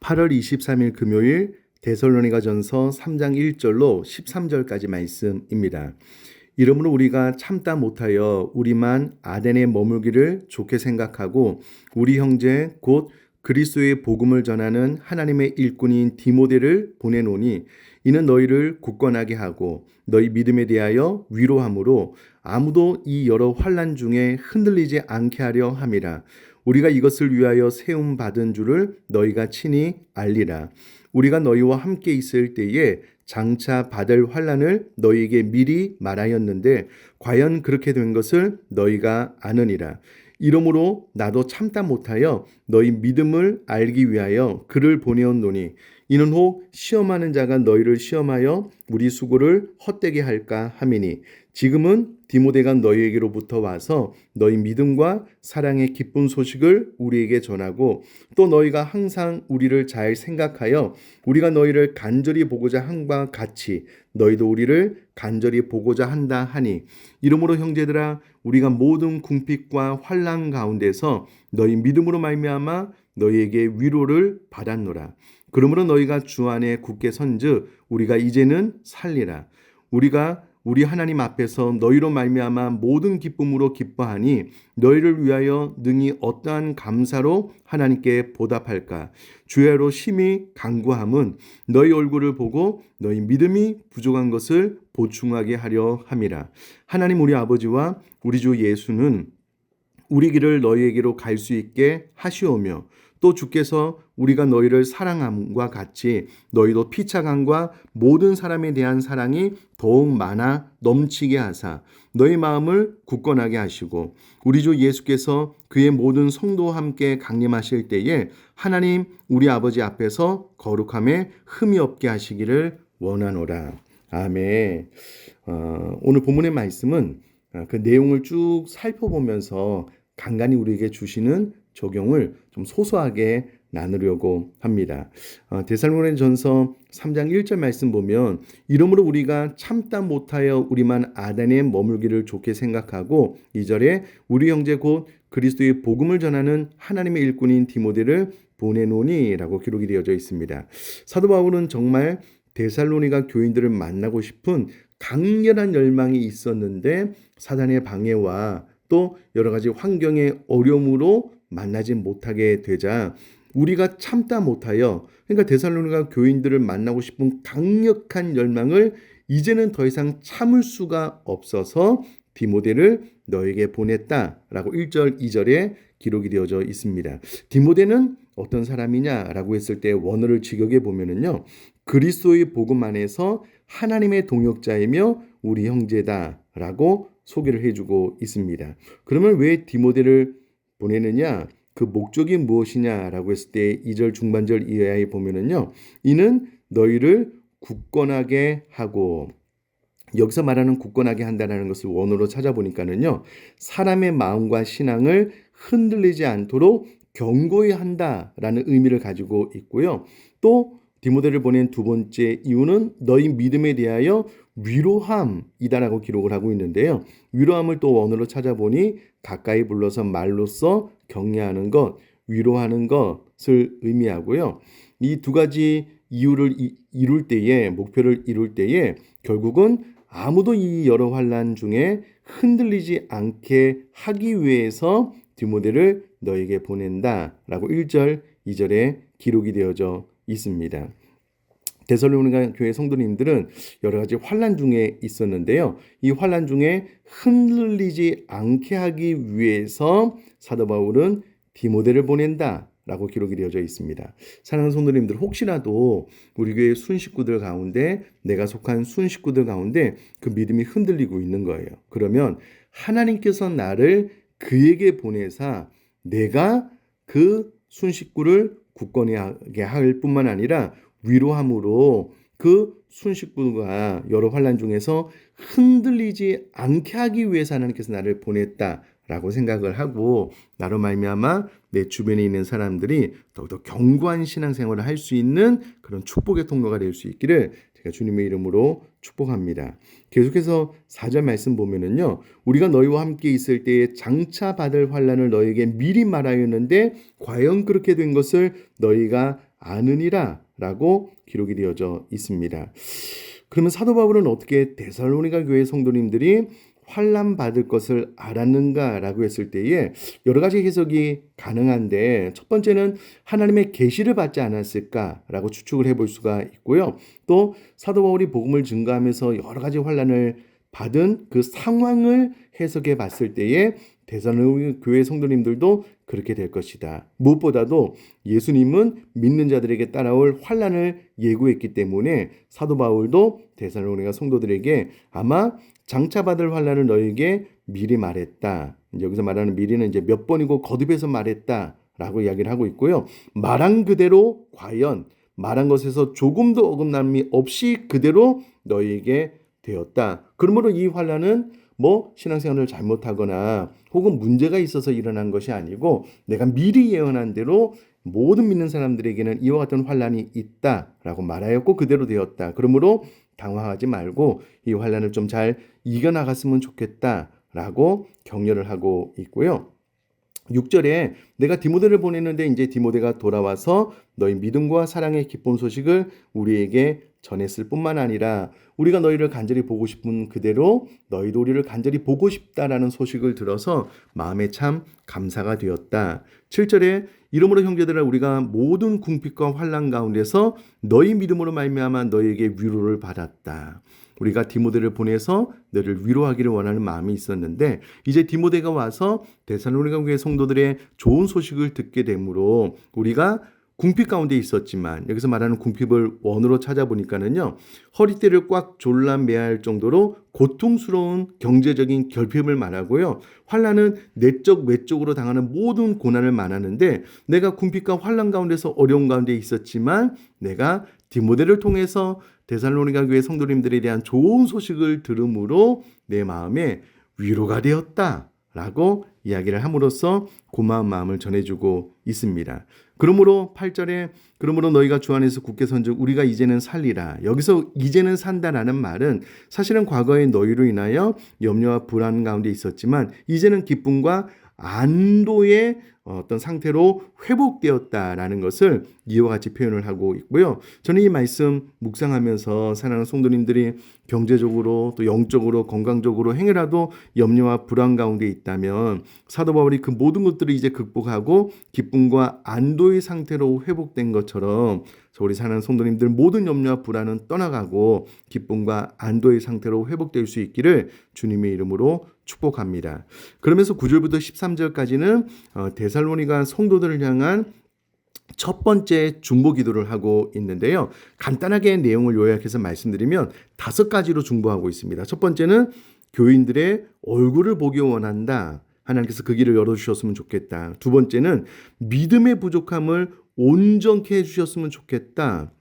8월 23일 금요일 데살로니가전서 3장 1절로 13절까지 말씀입니다. 이러므로 우리가 참다 못하여 우리만 아덴에 머물기를 좋게 생각하고 우리 형제 곧 그리스도의 복음을 전하는 하나님의 일꾼인 디모데를 보내노니 이는 너희를 굳건하게 하고 너희 믿음에 대하여 위로함으로 아무도 이 여러 환난 중에 흔들리지 않게 하려 함이라. 우리가 이것을 위하여 세움 받은 줄을 너희가 친히 알리라. 우리가 너희와 함께 있을 때에 장차 받을 환난을 너희에게 미리 말하였는데 과연 그렇게 된 것을 너희가 아느니라. 이러므로 나도 참다 못하여 너희 믿음을 알기 위하여 그를 보내었노니 이는 혹 시험하는 자가 너희를 시험하여 우리 수고를 헛되게 할까 함이니 지금은 디모데가 너희에게로부터 와서 너희 믿음과 사랑의 기쁜 소식을 우리에게 전하고 또 너희가 항상 우리를 잘 생각하여 우리가 너희를 간절히 보고자 함과 같이 너희도 우리를 간절히 보고자 한다 하니 이러므로 형제들아 우리가 모든 궁핍과 환난 가운데서 너희 믿음으로 말미암아 너희에게 위로를 받았노라. 그러므로 너희가 주 안에 굳게 선즉 우리가 이제는 살리라. 우리가 우리 하나님 앞에서 너희로 말미암아 모든 기쁨으로 기뻐하니 너희를 위하여 능히 어떠한 감사로 하나님께 보답할까. 주야로 심히 간구함은 너희 얼굴을 보고 너희 믿음이 부족한 것을 보충하게 하려 함이라. 하나님 우리 아버지와 우리 주 예수는 우리 길을 너희에게로 갈 수 있게 하시오며 또 주께서 우리가 너희를 사랑함과 같이 너희도 피차감과 모든 사람에 대한 사랑이 더욱 많아 넘치게 하사 너희 마음을 굳건하게 하시고 우리 주 예수께서 그의 모든 성도와 함께 강림하실 때에 하나님 우리 아버지 앞에서 거룩함에 흠이 없게 하시기를 원하노라. 아멘. 오늘 본문의 말씀은 그 내용을 쭉 살펴보면서 간간히 우리에게 주시는 적용을 좀 소소하게 나누려고 합니다. 데살로니가전서 3장 1절 말씀 보면 이러므로 우리가 참다 못하여 우리만 아덴에 머물기를 좋게 생각하고 2절에 우리 형제 곧 그리스도의 복음을 전하는 하나님의 일꾼인 디모데를 보내노니 라고 기록이 되어져 있습니다. 사도 바울은 정말 데살로니가 교인들을 만나고 싶은 강렬한 열망이 있었는데 사단의 방해와 또 여러 가지 환경의 어려움으로 만나지 못하게 되자 우리가 참다 못하여 그러니까 데살로니가 교인들을 만나고 싶은 강력한 열망을 이제는 더 이상 참을 수가 없어서 디모데를 너에게 보냈다라고 1절 2절에 기록이 되어져 있습니다. 디모데는 어떤 사람이냐라고 했을 때 원어를 직역해 보면은요. 그리스도의 복음 안에서 하나님의 동역자이며 우리 형제다라고 소개를 해주고 있습니다. 그러면 왜 디모데를 보내느냐? 그 목적이 무엇이냐라고 했을 때 2절 중반절 이하에 보면은요. 이는 너희를 굳건하게 하고 여기서 말하는 굳건하게 한다는 것을 원어로 찾아보니까는요. 사람의 마음과 신앙을 흔들리지 않도록 견고히 한다라는 의미를 가지고 있고요. 또 디모데를 보낸 두 번째 이유는 너희 믿음에 대하여 위로함이다라고 기록을 하고 있는데요. 위로함을 또 원어로 찾아보니 가까이 불러서 말로써 격려하는 것, 위로하는 것을 의미하고요. 이 두 가지 이유를 이룰 때에 목표를 이룰 때에 결국은 아무도 이 여러 환난 중에 흔들리지 않게 하기 위해서 디모데를 너에게 보낸다라고 1절, 2절에 기록이 되어져 있습니다. 데살로니가 교회 성도님들은 여러 가지 환난 중에 있었는데요. 이 환난 중에 흔들리지 않게 하기 위해서 사도 바울은 디모데를 보낸다라고 기록이 되어져 있습니다. 사랑하는 성도님들 혹시라도 우리 교회 순식구들 가운데 내가 속한 순식구들 가운데 그 믿음이 흔들리고 있는 거예요. 그러면 하나님께서 나를 그에게 보내사 내가 그 순식구를 굳건히 하게 할 뿐만 아니라 위로함으로 그 순식구가 여러 환난 중에서 흔들리지 않게 하기 위해서 하나님께서 나를 보냈다라고 생각을 하고 나로 말미암아 내 주변에 있는 사람들이 더욱더 견고한 신앙생활을 할 수 있는 그런 축복의 통로가 될 수 있기를 제가 주님의 이름으로 축복합니다. 계속해서 4절 말씀 보면은요. 우리가 너희와 함께 있을 때에 장차 받을 환난을 너희에게 미리 말하였는데 과연 그렇게 된 것을 너희가 아느니라 라고 기록이 되어져 있습니다. 그러면 사도 바울은 어떻게 데살로니가 교회 성도님들이 환난 받을 것을 알았는가라고 했을 때에 여러 가지 해석이 가능한데, 첫 번째는 하나님의 계시를 받지 않았을까라고 추측을 해볼 수가 있고요. 또 사도 바울이 복음을 증거하면서 여러 가지 환난을 받은 그 상황을 해석해 봤을 때에 데살로니가 교회 성도님들도 그렇게 될 것이다. 무엇보다도 예수님은 믿는 자들에게 따라올 환난을 예고했기 때문에 사도 바울도 데살로니가 성도들에게 아마 장차 받을 환난을 너에게 미리 말했다. 여기서 말하는 미리는 이제 몇 번이고 거듭해서 말했다라고 이야기를 하고 있고요. 말한 그대로 과연 말한 것에서 조금도 어긋남이 없이 그대로 너에게 되었다. 그러므로 이 환난은 신앙생활을 잘못하거나 혹은 문제가 있어서 일어난 것이 아니고 내가 미리 예언한 대로 모든 믿는 사람들에게는 이와 같은 환난이 있다라고 말하였고 그대로 되었다. 그러므로 당황하지 말고 이 환난을 좀 잘 이겨나갔으면 좋겠다라고 격려를 하고 있고요. 6절에 내가 디모데를 보냈는데 이제 디모데가 돌아와서 너희 믿음과 사랑의 기쁜 소식을 우리에게 전했을 뿐만 아니라 우리가 너희를 간절히 보고 싶은 그대로 너희도 우리를 간절히 보고 싶다라는 소식을 들어서 마음에 참 감사가 되었다. 7절에 이러므로 형제들아 우리가 모든 궁핍과 환난 가운데서 너희 믿음으로 말미암아 너희에게 위로를 받았다. 우리가 디모데를 보내서 너를 위로하기를 원하는 마음이 있었는데 이제 디모데가 와서 데살로니가 교회 성도들의 좋은 소식을 듣게 되므로 우리가 궁핍 가운데 있었지만 여기서 말하는 궁핍을 원어로 찾아보니까는요. 허리띠를 꽉 졸라매할 정도로 고통스러운 경제적인 결핍을 말하고요. 환난은 내적 외적으로 당하는 모든 고난을 말하는데 내가 궁핍과 환난 가운데서 어려운 가운데 있었지만 내가 디모데를 통해서 데살로니가 교회 성도님들에 대한 좋은 소식을 들음으로 내 마음에 위로가 되었다 라고 이야기를 함으로써 고마운 마음을 전해주고 있습니다. 그러므로 8절에 그러므로 너희가 주 안에서 굳게 선즉 우리가 이제는 살리라. 여기서 이제는 산다라는 말은 사실은 과거에 너희로 인하여 염려와 불안 가운데 있었지만 이제는 기쁨과 안도의 어떤 상태로 회복되었다라는 것을 이와 같이 표현을 하고 있고요. 저는 이 말씀 묵상하면서 사랑하는 성도님들이 경제적으로 또 영적으로 건강적으로 행여라도 염려와 불안 가운데 있다면 사도 바울이 그 모든 것들을 이제 극복하고 기쁨과 안도의 상태로 회복된 것처럼 우리 사랑하는 성도님들 모든 염려와 불안은 떠나가고 기쁨과 안도의 상태로 회복될 수 있기를 주님의 이름으로 축복합니다. 그러면서 9절부터 13절까지는 데살로니가 성도들을 향한 첫 번째 중보 기도를 하고 있는데요. 간단하게 내용을 요약해서 말씀드리면 5가지로 중보하고 있습니다. 첫 번째는 교인들의 얼굴을 보기 원한다. 하나님께서 그 길을 열어주셨으면 좋겠다. 두 번째는 믿음의 부족함을 온전케 해주셨으면 좋겠다.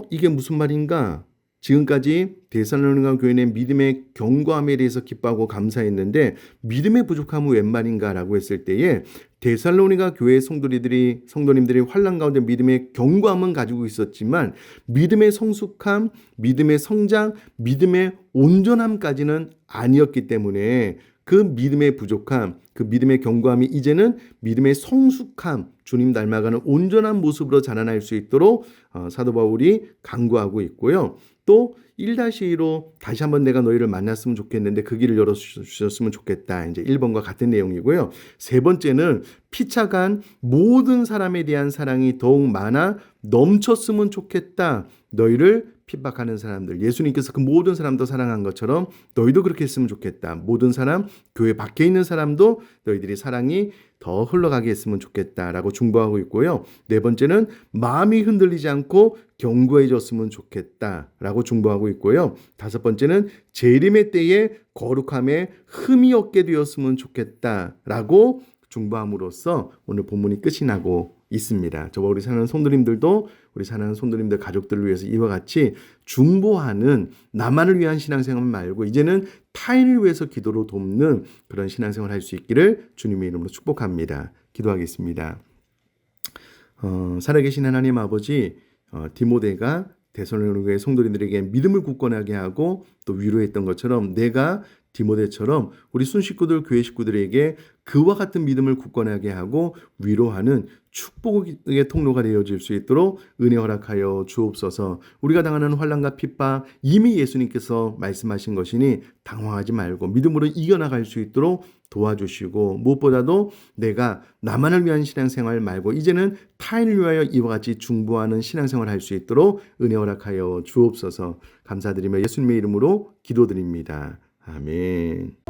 이게 무슨 말인가? 지금까지 데살로니가 교회의 믿음의 견고함에 대해서 기뻐하고 감사했는데 믿음의 부족함은 웬 말인가라고 했을 때에 데살로니가 교회 성도님들이 환난 가운데 믿음의 견고함은 가지고 있었지만 믿음의 성숙함, 믿음의 성장, 믿음의 온전함까지는 아니었기 때문에 그 믿음의 부족함, 그 믿음의 견고함이 이제는 믿음의 성숙함, 주님 닮아가는 온전한 모습으로 자라날 수 있도록 사도 바울이 강구하고 있고요. 또 1-2로 다시 한번 내가 너희를 만났으면 좋겠는데 그 길을 열어주셨으면 좋겠다. 이제 1번과 같은 내용이고요. 세 번째는 피차간 모든 사람에 대한 사랑이 더욱 많아 넘쳤으면 좋겠다. 너희를 핍박하는 사람들, 예수님께서 그 모든 사람도 사랑한 것처럼 너희도 그렇게 했으면 좋겠다. 모든 사람, 교회 밖에 있는 사람도 너희들이 사랑이 더 흘러가게 했으면 좋겠다라고 중보하고 있고요. 네 번째는 마음이 흔들리지 않고 견고해졌으면 좋겠다라고 중보하고 있고요. 다섯 번째는 재림의 때에 거룩함에 흠이 없게 되었으면 좋겠다라고 중보함으로써 오늘 본문이 끝이 나고 있습니다. 저와 우리 사랑하는 성도님들도 우리 사랑하는 성도님들 가족들을 위해서 이와 같이 중보하는 나만을 위한 신앙생활 말고 이제는 타인을 위해서 기도로 돕는 그런 신앙생활 할 수 있기를 주님의 이름으로 축복합니다. 기도하겠습니다. 살아계신 하나님 아버지, 디모데가 데살로니가 성도들에게 믿음을 굳건하게 하고 또 위로했던 것처럼 내가 디모데처럼 우리 순식구들 교회 식구들에게 그와 같은 믿음을 굳건하게 하고 위로하는 축복의 통로가 되어질 수 있도록 은혜 허락하여 주옵소서. 우리가 당하는 환난과 핍박 이미 예수님께서 말씀하신 것이니 당황하지 말고 믿음으로 이겨나갈 수 있도록 도와주시고, 무엇보다도 내가 나만을 위한 신앙생활 말고 이제는 타인을 위하여 이와 같이 중보하는 신앙생활을 할 수 있도록 은혜 허락하여 주옵소서. 감사드리며 예수님의 이름으로 기도드립니다. 아멘.